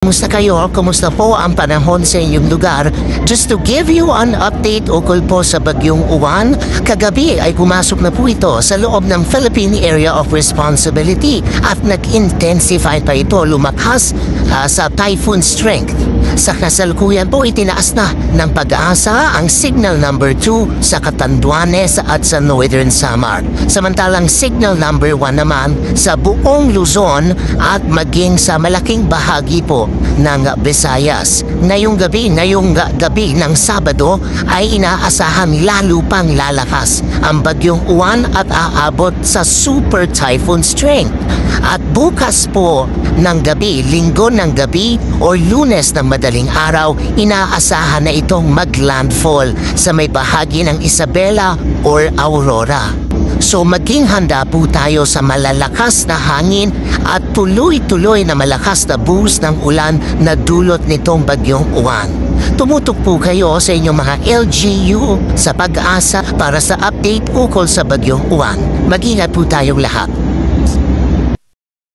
Kumusta kayo? Kumusta po ang panahon sa inyong lugar? Just to give you an update ukol po sa Bagyong Uwan, kagabi ay pumasok na po ito sa loob ng Philippine Area of Responsibility at nag-intensify pa ito lumakas sa typhoon strength. Sa kasalukuyan po itinaas na ng Pag-asa ang signal number 2 sa Catanduanes at sa Northern Samar. Samantalang signal number 1 naman sa buong Luzon at maging sa malaking bahagi po ng Visayas. Ngayong gabi ng Sabado ay inaasahan lalo pang lalakas ang Bagyong Uwan at aabot sa super typhoon strength. At bukas po ng gabi, Linggo ng gabi o Lunes ng madaling araw, inaasahan na itong maglandfall sa may bahagi ng Isabela or Aurora. So maging handa po tayo sa malalakas na hangin at tuloy-tuloy na malakas na buhos ng ulan na dulot nitong Bagyong Uwan. Tumutok po kayo sa inyong mga LGU sa Pag-asa para sa update ukol sa Bagyong Uwan. Mag-ingat po tayong lahat.